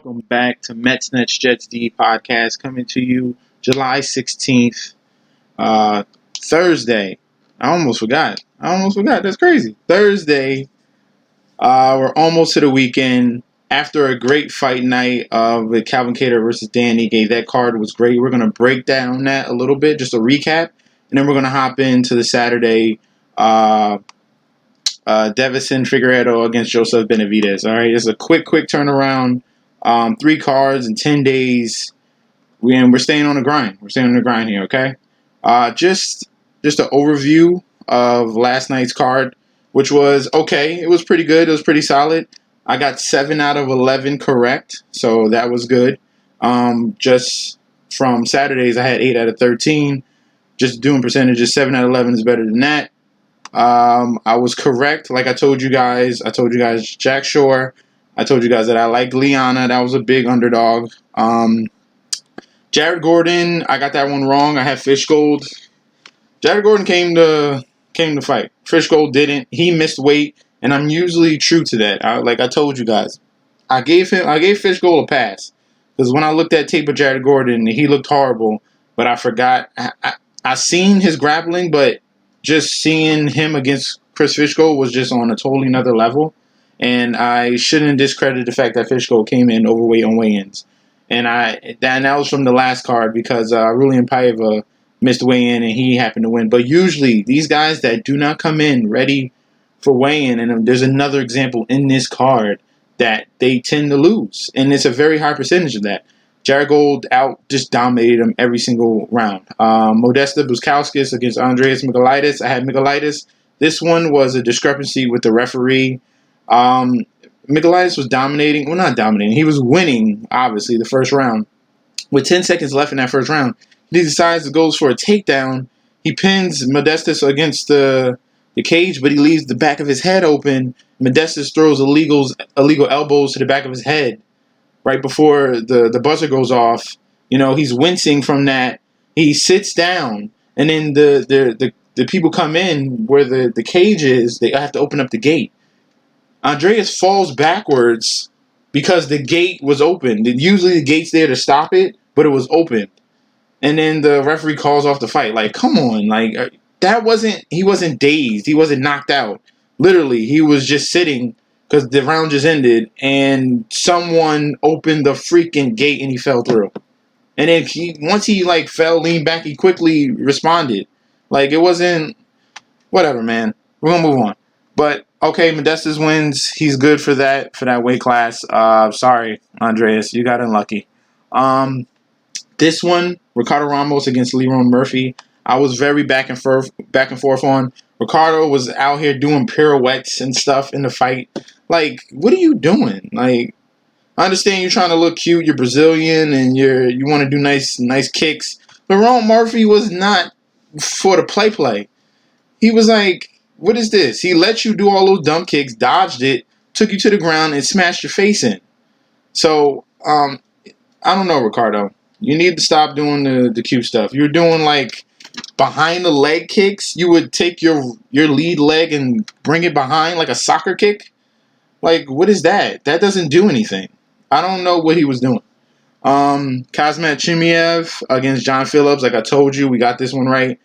welcome back to Mets Nets Jets D podcast coming to you July 16th, Thursday. I almost forgot. That's crazy. Thursday. We're almost to the weekend. After a great fight night with Calvin Cater versus Danny Gay, that card was great. We're going to break down that a little bit, just a recap, and then we're going to hop into the Saturday Devison Figueiredo against Joseph Benavidez. All right, it's a quick turnaround. 3 cards in 10 days. We're staying on the grind. We're staying on the grind here, okay? Just an overview of last night's card, which was okay. It was pretty good. It was pretty solid. I got 7 out of 11 correct, so that was good. Just from Saturdays, I had 8 out of 13. Just doing percentages, 7 out of 11 is better than that. I was correct. Like I told you guys Jack Shore. I told you guys that I liked Liana. That was a big underdog. Jared Gordon, I got that one wrong. I had Fish Gold. Jared Gordon came to fight. Fish Gold didn't. He missed weight, and I'm usually true to that. Like I told you guys, I gave Fish Gold a pass because when I looked at tape of Jared Gordon, he looked horrible. But I forgot. I seen his grappling, but just seeing him against Chris Fishgold was just on a totally another level. And I shouldn't discredit the fact that Fishgold came in overweight on weigh-ins. And that was from the last card because Rulian Paiva missed weigh-in and he happened to win. But usually these guys that do not come in ready for weigh-in, and there's another example in this card that they tend to lose. And it's a very high percentage of that. Jared Gold just dominated him every single round. Modesta Buskauskas against Andreas Michailidis. I had Michailidis. This one was a discrepancy with the referee. Michailidis was dominating. Well, not dominating. He was winning, obviously, the first round. With 10 seconds left in that first round, he decides to go for a takedown. He pins Modestas against the cage, but he leaves the back of his head open. Modestas throws illegal elbows to the back of his head. Right before the buzzer goes off, he's wincing from that. He sits down, and then the people come in where the cage is. They have to open up the gate. Andreas falls backwards because the gate was open. Usually the gate's there to stop it, but it was open. And then the referee calls off the fight. Like, come on, like he wasn't dazed. He wasn't knocked out. Literally, he was just sitting. Because the round just ended, and someone opened the freaking gate, and he fell through. And then once he fell, leaned back, he quickly responded. Like, it wasn't whatever, man. We're gonna move on. But okay, Modestas wins. He's good for that weight class. Sorry, Andreas, you got unlucky. This one, Ricardo Ramos against Leron Murphy. I was very back and forth on. Ricardo was out here doing pirouettes and stuff in the fight. Like, what are you doing? Like, I understand you're trying to look cute. You're Brazilian and you want to do nice kicks. But Ron Murphy was not for the play. He was like, what is this? He let you do all those dumb kicks, dodged it, took you to the ground, and smashed your face in. So, I don't know, Ricardo. You need to stop doing the cute stuff. You're doing behind the leg kicks. You would take your lead leg and bring it behind like a soccer kick. Like, what is that? That doesn't do anything. I don't know what he was doing. Kazmat Chimaev against John Phillips. Like I told you, we got this one right.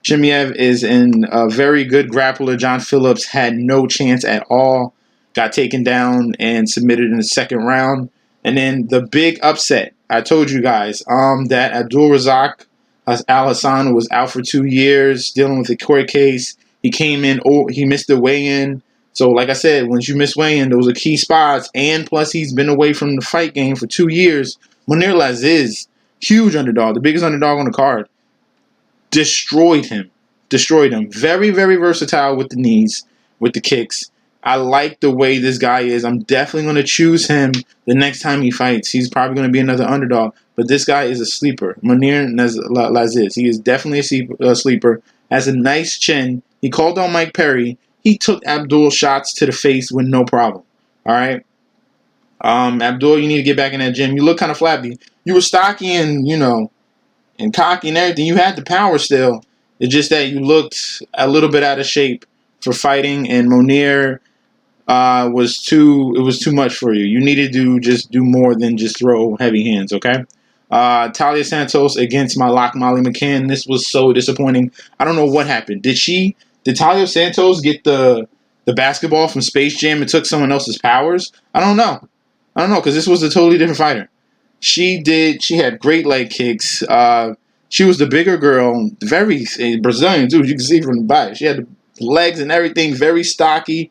Chimaev is a very good grappler. John Phillips had no chance at all. Got taken down and submitted in the second round. And then the big upset. I told you guys that Abdul Razak Al-Hassan was out for 2 years dealing with a court case. He came in. He missed the weigh-in. So, like I said, once you miss weigh-in, those are key spots. And plus, he's been away from the fight game for 2 years. Munir Laziz, huge underdog, the biggest underdog on the card, destroyed him. Very, very versatile with the knees, with the kicks. I like the way this guy is. I'm definitely going to choose him the next time he fights. He's probably going to be another underdog. But this guy is a sleeper. Munir Laziz. He is definitely a sleeper. Has a nice chin. He called on Mike Perry. He took Abdul shots to the face with no problem. All right? Abdul, you need to get back in that gym. You look kind of flabby. You were stocky and, and cocky and everything. You had the power still. It's just that you looked a little bit out of shape for fighting. And Munir, was too much for you. You needed to just do more than just throw heavy hands, okay? Talia Santos against my lock Molly McCann. This was so disappointing. I don't know what happened. Did Talia Santos get the basketball from Space Jam and took someone else's powers? I don't know. Because this was a totally different fighter. She had great leg kicks. She was the bigger girl, very Brazilian too. You can see from the body. She had the legs and everything, very stocky,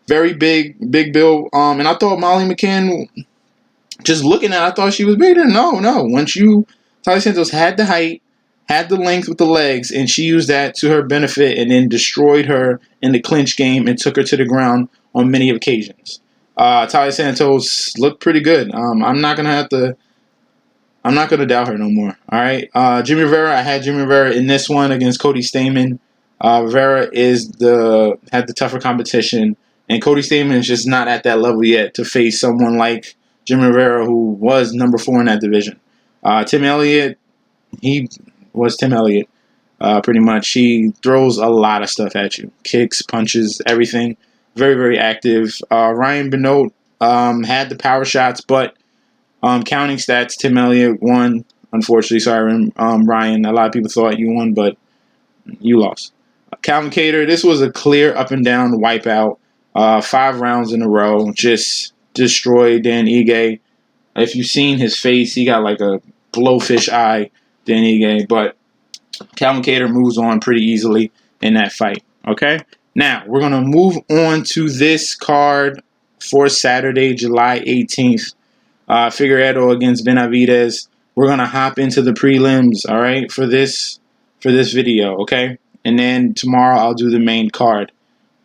very big build. And I thought Molly McCann, just looking at her, I thought she was bigger. No. Talia Santos had the height, had the length with the legs, and she used that to her benefit and then destroyed her in the clinch game and took her to the ground on many occasions. Talia Santos looked pretty good. I'm not gonna doubt her no more. All right. Jimmy Rivera. I had Jimmy Rivera in this one against Cody Stamann. Rivera had the tougher competition, and Cody Stamann is just not at that level yet to face someone like Jimmy Rivera, who was number 4 in that division. Tim Elliott. He was Tim Elliott. Pretty much. He throws a lot of stuff at you. Kicks, punches, everything. Very, very active. Ryan Benoit had the power shots, but counting stats, Tim Elliott won. Unfortunately, sorry, Ryan. A lot of people thought you won, but you lost. Calvin Kattar, this was a clear up and down wipeout. 5 rounds in a row. Just destroyed Dan Ige. If you've seen his face, he got like a blowfish eye, Dan Ige. But Calvin Kattar moves on pretty easily in that fight. Okay? Now, we're going to move on to this card for Saturday, July 18th. Figueiredo against Benavidez. We're going to hop into the prelims, all right, for this video, okay? And then tomorrow I'll do the main card.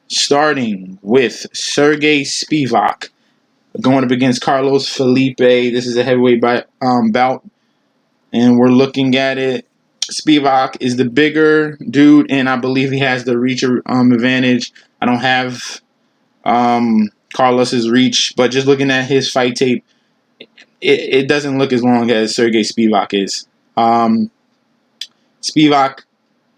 Starting with Sergey Spivak going up against Carlos Felipe. This is a heavyweight bout, and we're looking at it. Spivak is the bigger dude, and I believe he has the reach advantage. I don't have Carlos's reach, but just looking at his fight tape, it doesn't look as long as Sergey Spivak is. Spivak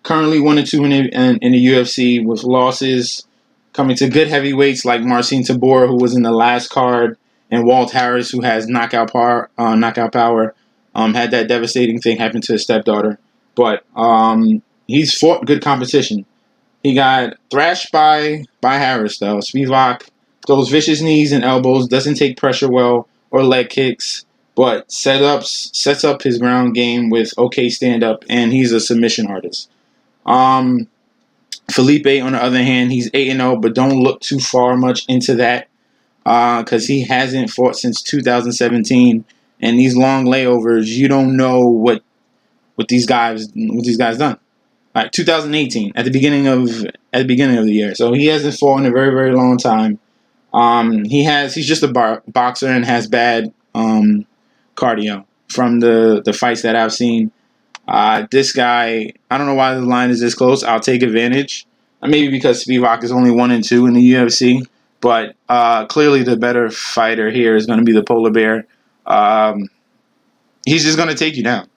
currently 1-2 in the UFC with losses coming to good heavyweights like Marcin Tybura, who was in the last card, and Walt Harris, who has knockout power. Had that devastating thing happen to his stepdaughter, but he's fought good competition. He got thrashed by Harris though. Spivak throws vicious knees and elbows, doesn't take pressure well or leg kicks, but sets up his ground game with okay stand-up, and he's a submission artist. Felipe, on the other hand, he's 8-0, but don't look too far much into that because he hasn't fought since 2017, and these long layovers, you don't know what these guys done. Like 2018, at the beginning of the year, so he hasn't fought in a very, very long time. He's just a boxer and has bad cardio from the fights that I've seen. This guy, I don't know why the line is this close. I'll take advantage. Maybe because Spivak is only 1-2 in the UFC, but clearly the better fighter here is going to be the polar bear. He's just going to take you down.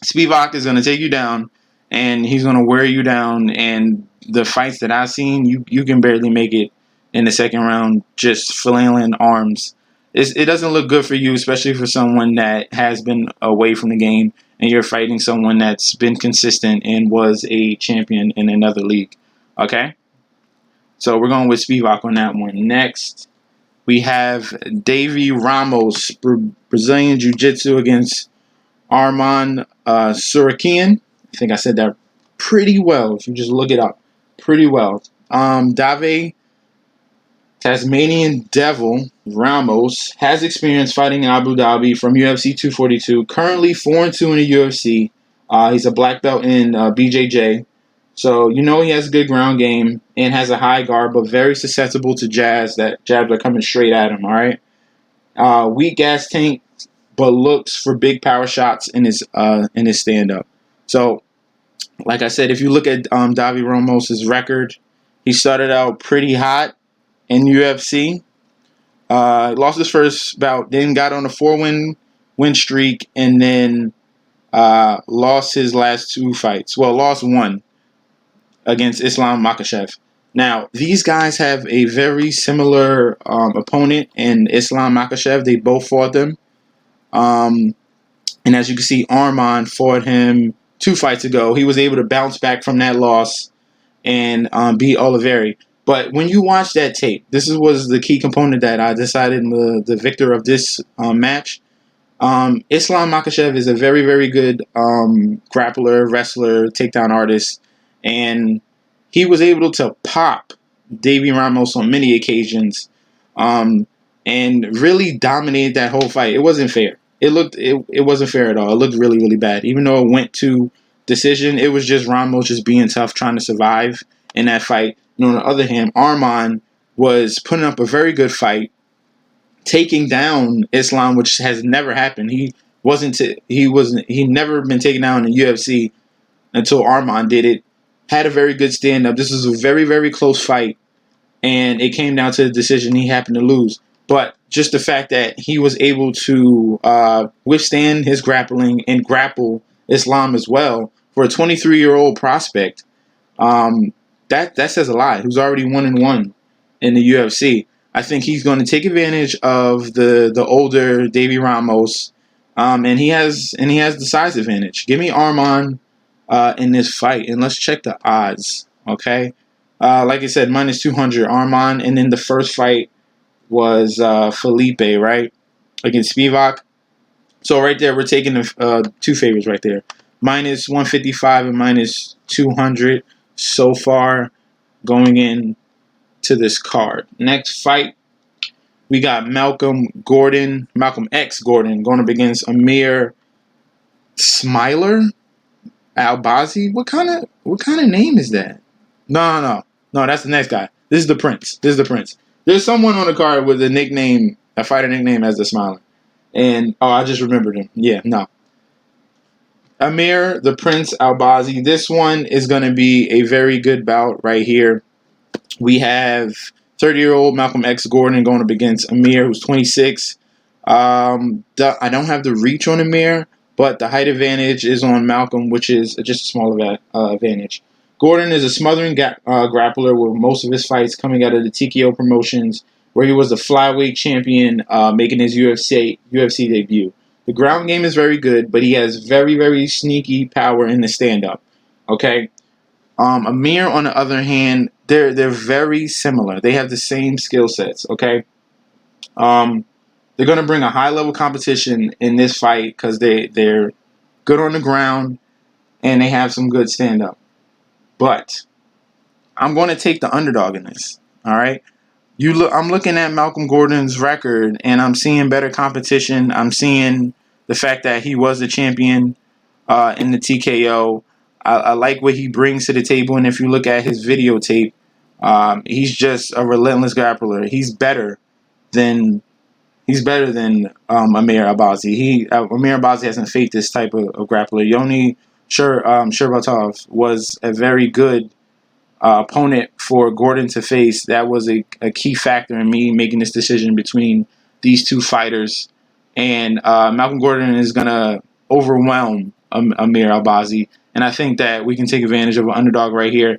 Spivak is going to take you down, and he's going to wear you down. And the fights that I've seen, you can barely make it in the second round, just flailing arms. It doesn't look good for you, especially for someone that has been away from the game, and you're fighting someone that's been consistent and was a champion in another league. Okay? So we're going with Spivak on that one. Next, we have Davy Ramos, Brazilian Jiu-Jitsu against Arman Surakian. I think I said that pretty well, if you just look it up. Pretty well. Dave Tasmanian Devil Ramos has experience fighting in Abu Dhabi from UFC 242. Currently 4-2 in the UFC. He's a black belt in BJJ. So you know he has a good ground game and has a high guard, but very susceptible to jabs. That jabs are coming straight at him. All right. Weak gas tank, but looks for big power shots in his stand up. So, like I said, if you look at Davy Ramos's record, he started out pretty hot in UFC. Lost his first bout, then got on a 4-win streak, and then lost his last 2 fights. Well, lost one against Islam Makhachev. Now, these guys have a very similar opponent in Islam Makhachev. They both fought them. Um, and as you can see, Arman fought him 2 fights ago. He was able to bounce back from that loss and beat Oliveri. But when you watch that tape, was the key component that I decided the victor of this match. Islam Makhachev is a very, very good grappler, wrestler, takedown artist, and he was able to pop Davy Ramos on many occasions, and really dominated that whole fight. It wasn't fair. It wasn't fair at all. It looked really, really bad. Even though it went to decision, it was just Ramos just being tough, trying to survive in that fight. And on the other hand, Arman was putting up a very good fight, taking down Islam, which has never happened. He never been taken down in the UFC until Arman did it. Had a very good stand up. This was a very, very close fight, and it came down to the decision. He happened to lose. But just the fact that he was able to withstand his grappling and grapple Islam as well for a 23-year-old prospect, that says a lot. Who's already 1-1 in the UFC. I think he's going to take advantage of the older Davy Ramos, and he has the size advantage. Give me Arman in this fight, and let's check the odds. Okay, like I said, -200 Arman, and then the first fight was Felipe, right, against Spivak. So right there, we're taking the two favorites right there, -155 and -200 so far going in to this card. Next fight, we got Malcolm X Gordon going up against Amir Smiler Albazi. What kind of name is that? No, that's the next guy. This is the Prince. There's someone on the card with a fighter nickname as the Smiler. And I just remembered him. Yeah, no. Amir the Prince Albazi. This one is going to be a very good bout right here. We have 30-year-old Malcolm X Gordon going up against Amir, who's 26. I don't have the reach on Amir, but the height advantage is on Malcolm, which is just a small advantage. Gordon is a smothering grappler with most of his fights coming out of the TKO promotions, where he was the flyweight champion, making his UFC debut. The ground game is very good, but he has very, very sneaky power in the stand-up. Okay? Amir, on the other hand, they're very similar. They have the same skill sets, okay? They're going to bring a high-level competition in this fight because they're good on the ground and they have some good stand-up. But I'm going to take the underdog in this, all right? I'm looking at Malcolm Gordon's record, and I'm seeing better competition. I'm seeing the fact that he was the champion in the TKO. I like what he brings to the table, and if you look at his videotape, he's just a relentless grappler. He's better than Amir Albazi. Amir Albazi hasn't faced this type of grappler. Yoni Sherbatov was a very good opponent for Gordon to face. That was a key factor in me making this decision between these two fighters. And Malcolm Gordon is going to overwhelm Amir Albazi. And I think that we can take advantage of an underdog right here.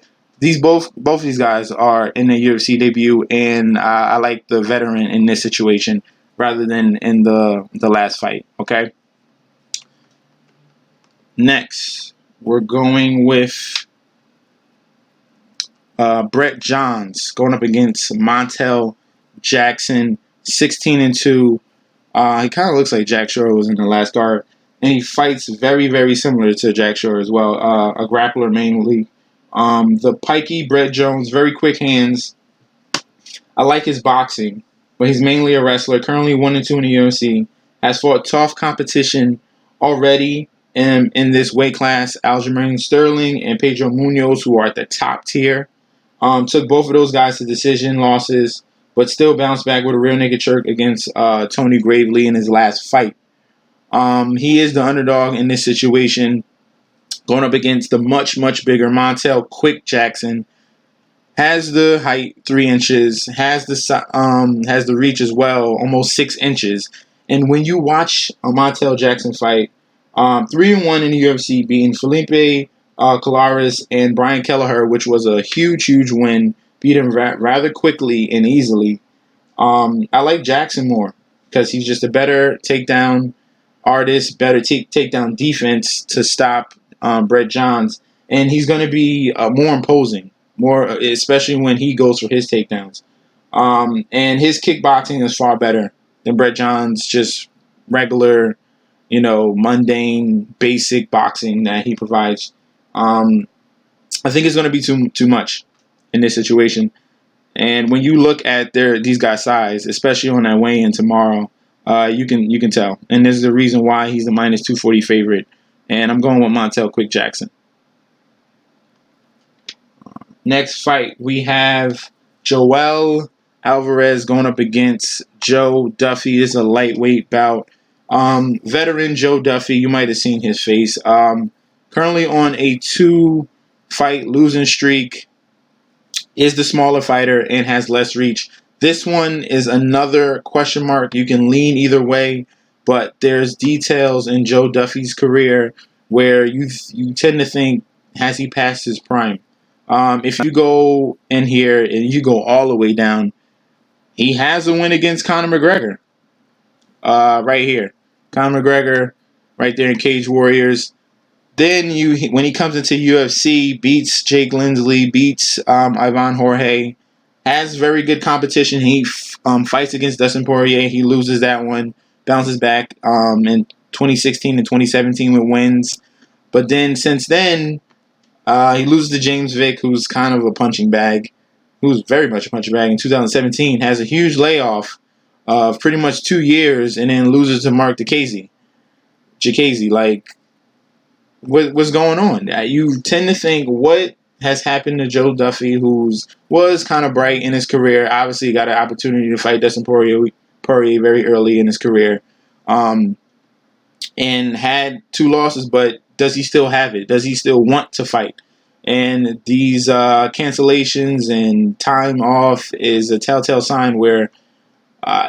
Both of these guys are in the UFC debut, and I like the veteran in this situation rather than in the last fight. Okay. Next, we're going with Brett Johns going up against Montel Jackson, 16-2. He kind of looks like Jack Shore was in the last card. And he fights very, very similar to Jack Shore as well. A grappler mainly. The pikey Brett Jones, very quick hands. I like his boxing, but he's mainly a wrestler. Currently 1-2 in the UFC. Has fought tough competition already in this weight class. Aljamain Sterling and Pedro Munoz, who are at the top tier. Took both of those guys to decision losses, but still bounced back with a real nigga jerk against Tony Gravely in his last fight. He is the underdog in this situation, going up against the much, much bigger Montel Quick Jackson. Has the height, 3 inches, has the reach as well, almost 6 inches. And when you watch a Montel Jackson fight, 3-1 in the UFC, beating Felipe Colares and Brian Kelleher, which was a huge, huge win beat him rather quickly and easily. I like Jackson more because he's just a better takedown artist, better takedown defense to stop Brett Johns, and he's going to be more imposing, more especially when he goes for his takedowns. And his kickboxing is far better than Brett Johns' just regular, mundane, basic boxing that he provides. I think it's going to be too much in this situation. And when you look at these guys' size, especially on that weigh-in tomorrow, you can tell. And this is the reason why he's the minus 240 favorite. And I'm going with Montel Quick Jackson. Next fight, we have Joel Alvarez going up against Joe Duffy. This is a lightweight bout. Veteran Joe Duffy, you might have seen his face. Currently on a 2-fight losing streak. Is the smaller fighter and has less reach. This one is another question mark. You can lean either way, but there's details in Joe Duffy's career where you tend to think, has he passed his prime? If you go in here and you go all the way down, he has a win against Conor McGregor. Right here. Conor McGregor right there in Cage Warriors. Then when he comes into UFC, beats Jake Lindsley, beats Ivan Jorge, has very good competition. He fights against Dustin Poirier. He loses that one, bounces back in 2016 and 2017 with wins. But then since then, he loses to James Vick, who's kind of a punching bag, who's very much a punching bag in 2017, has a huge layoff of pretty much 2 years, and then loses to Mark Diakiese. What's going on? You tend to think, what has happened to Joe Duffy, who was kind of bright in his career? Obviously, got an opportunity to fight Dustin Poirier very early in his career, and had 2 losses. But does he still have it? Does he still want to fight? And these cancellations and time off is a telltale sign where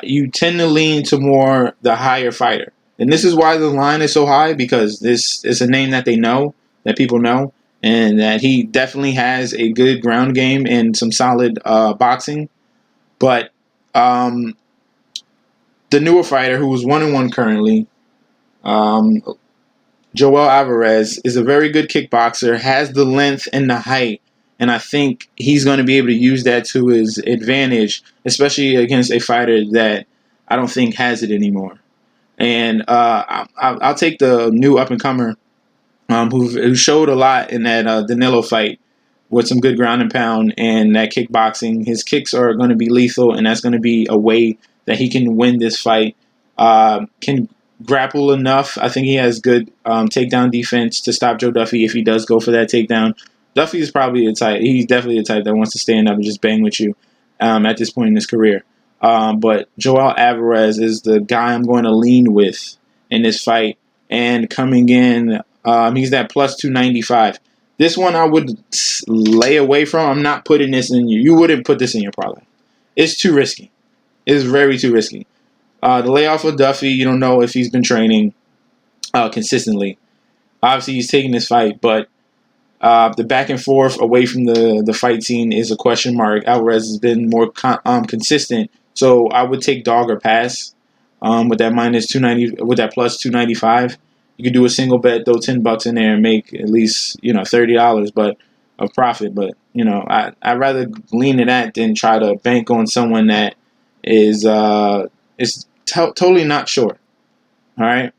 you tend to lean to more the higher fighter. And this is why the line is so high, because this is a name that that people know, and that he definitely has a good ground game and some solid boxing. But the newer fighter, who is 1-1 currently, Joel Alvarez, is a very good kickboxer, has the length and the height, and I think he's going to be able to use that to his advantage, especially against a fighter that I don't think has it anymore. And I'll take the new up-and-comer who showed a lot in that Danilo fight with some good ground and pound and that kickboxing. His kicks are going to be lethal, and that's going to be a way that he can win this fight. Can grapple enough. I think he has good takedown defense to stop Joe Duffy if he does go for that takedown. Duffy is probably he's definitely the type that wants to stand up and just bang with you at this point in his career. But Joel Alvarez is the guy I'm going to lean with in this fight. And coming in, he's that plus 295. This one I would lay away from. I'm not putting this in you. You wouldn't put this in your parlay. It's too risky. It's very too risky. The layoff of Duffy, you don't know if he's been training consistently. Obviously, he's taking this fight, but the back and forth away from the fight scene is a question mark. Alvarez has been more consistent. So I would take dog or pass with that minus 290, with that plus 295. You could do a single bet, throw $10 in there, and make at least $30, but of profit. But I'd rather lean to that than try to bank on someone that is totally not sure. All right.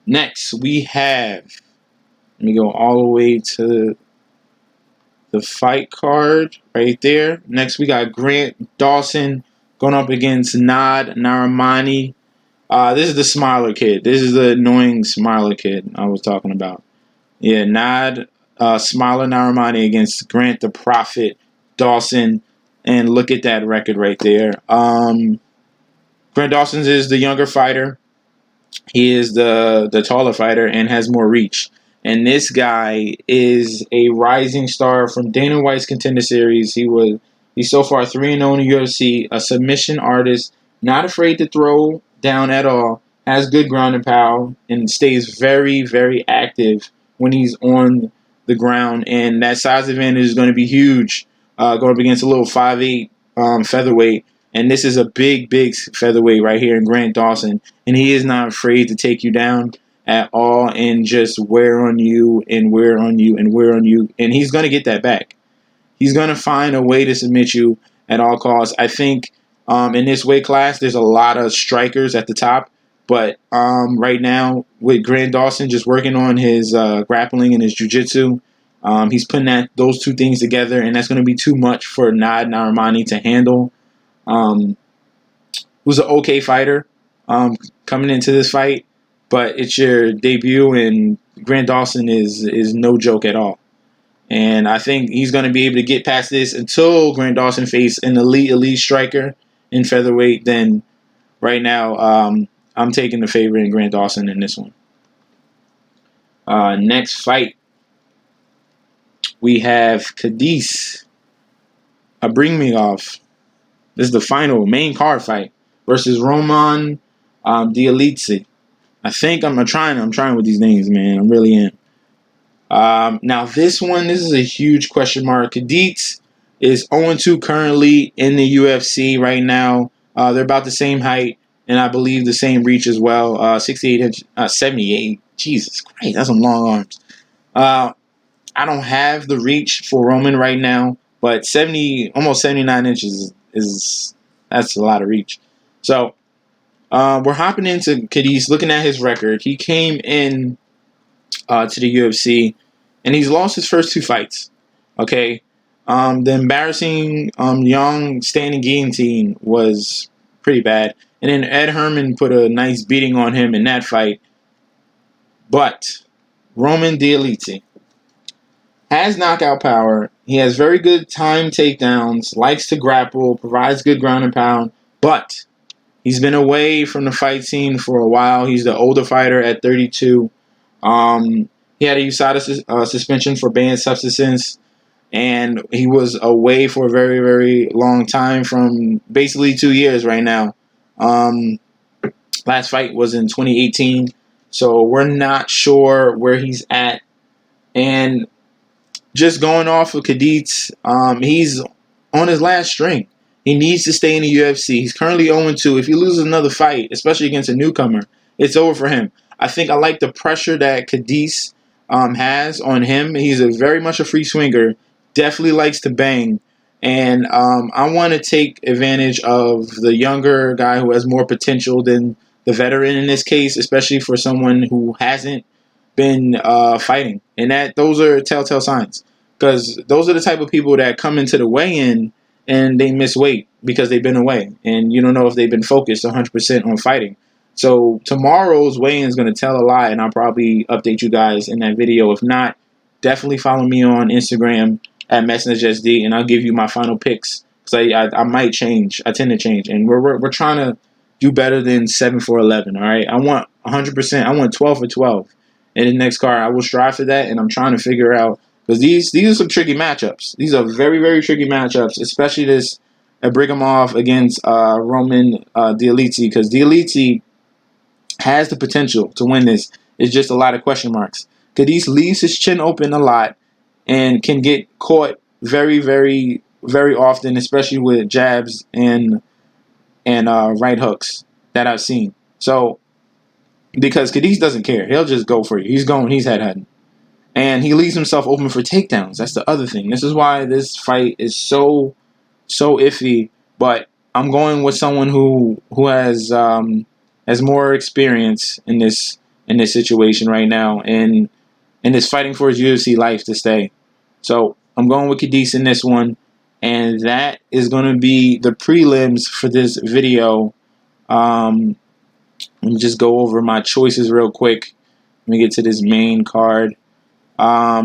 Next we have. Let me go all the way to the fight card right there. Next, we got Grant Dawson going up against Nad Narimani. This is the smiler kid. This is the annoying smiler kid I was talking about. Yeah, Nad Smiler Narimani against Grant the Prophet Dawson. And look at that record right there. Grant Dawson is the younger fighter. He is the taller fighter and has more reach. And this guy is a rising star from Dana White's Contender Series. He's so far 3-0 in the UFC, a submission artist, not afraid to throw down at all, has good ground and pound, and stays very, very active when he's on the ground. And that size advantage is going to be huge going up against a little 5'8" featherweight. And this is a big, big featherweight right here in Grant Dawson. And he is not afraid to take you down at all and just wear on you and wear on you and wear on you. And he's going to get that back. He's going to find a way to submit you at all costs. I think in this weight class, there's a lot of strikers at the top. But right now, with Grant Dawson just working on his grappling and his jiu-jitsu, he's putting those two things together, and that's going to be too much for Nad Narimani to handle. Who's an okay fighter coming into this fight, but it's your debut, and Grant Dawson is no joke at all. And I think he's going to be able to get past this until Grant Dawson faces an elite striker in featherweight. Then right now, I'm taking the favorite in Grant Dawson in this one. Next fight, we have Cadiz Abrimigov. This is the final main card fight versus Roman Dialize. I think I'm trying with these names, man. I really am. Now this is a huge question mark. Cadiz is 0-2 currently in the UFC right now. They're about the same height, and I believe the same reach as well. 78. Jesus Christ, that's some long arms. I don't have the reach for Roman right now, but almost 79 inches that's a lot of reach. So we're hopping into Cadiz, looking at his record. He came in to the UFC, and he's lost his first two fights. Okay, the embarrassing young standing guillotine was pretty bad, and then Ed Herman put a nice beating on him in that fight. But Roman Dialize has knockout power. He has very good time takedowns, likes to grapple, provides good ground and pound, but he's been away from the fight scene for a while. He's the older fighter at 32. He had a USADA suspension for banned substances, and he was away for a very, very long time, from basically 2 years right now. Last fight was in 2018, so we're not sure where he's at. And just going off of Cadiz, he's on his last string. He needs to stay in the UFC. He's currently 0-2. If he loses another fight, especially against a newcomer, it's over for him. I think I like the pressure that Cadiz has on him. He's very much a free swinger. Definitely likes to bang. And I want to take advantage of the younger guy who has more potential than the veteran in this case, especially for someone who hasn't been fighting. And those are telltale signs, because those are the type of people that come into the weigh-in and they miss weight because they've been away, and you don't know if they've been focused 100% on fighting. So tomorrow's weigh-in is going to tell a lot, and I'll probably update you guys in that video. If not, definitely follow me on Instagram at MessageSD, and I'll give you my final picks, because I might change. I tend to change, and we're trying to do better than 7 for 11. All right, I want 100%. I want 12 for 12 in the next card. I will strive for that, and I'm trying to figure out, because these are some tricky matchups. These are very, very tricky matchups, especially this Abrimigov against Roman Dialize, because Dialize has the potential to win this. It's just a lot of question marks. Cadiz leaves his chin open a lot and can get caught very, very, very often, especially with jabs and right hooks that I've seen. So, because Cadiz doesn't care. He'll just go for you. He's head-heading. And he leaves himself open for takedowns. That's the other thing. This is why this fight is so iffy. But I'm going with someone who has more experience in this situation right now, and is fighting for his UFC life to stay. So I'm going with Cadiz in this one, and that is going to be the prelims for this video. Let me just go over my choices real quick. Let me get to this main card. I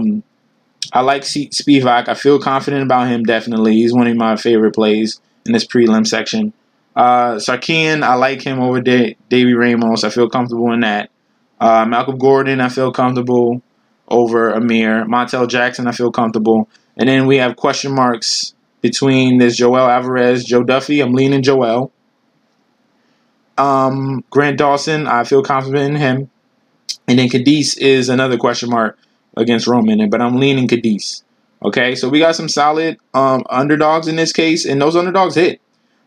like Spivak. I feel confident about him, definitely. He's one of my favorite plays in this prelim section. Sarkian, I like him over Davey Ramos. I feel comfortable in that. Malcolm Gordon, I feel comfortable over Amir. Montel Jackson, I feel comfortable. And then we have question marks between this Joel Alvarez, Joe Duffy. I'm leaning Joel. Grant Dawson, I feel confident in him. And then Cadiz is another question mark against Roman, but I'm leaning Cadiz. Okay, so we got some solid underdogs in this case, and those underdogs hit.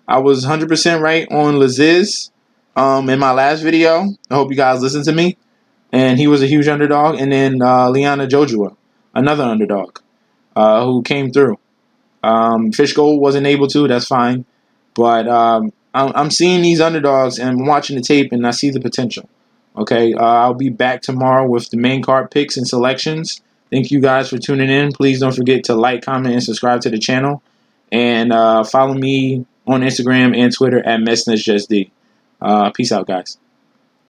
I was 100% right on Laziz in my last video. I hope you guys listened to me. And he was a huge underdog. And then Liana Jojua, another underdog who came through. Fish Gold wasn't able to. That's fine. But I'm seeing these underdogs and I'm watching the tape and I see the potential. Okay, I'll be back tomorrow with the main card picks and selections. Thank you guys for tuning in. Please don't forget to like, comment, and subscribe to the channel. And follow me on Instagram and Twitter at MessNessJustD. Peace out, guys.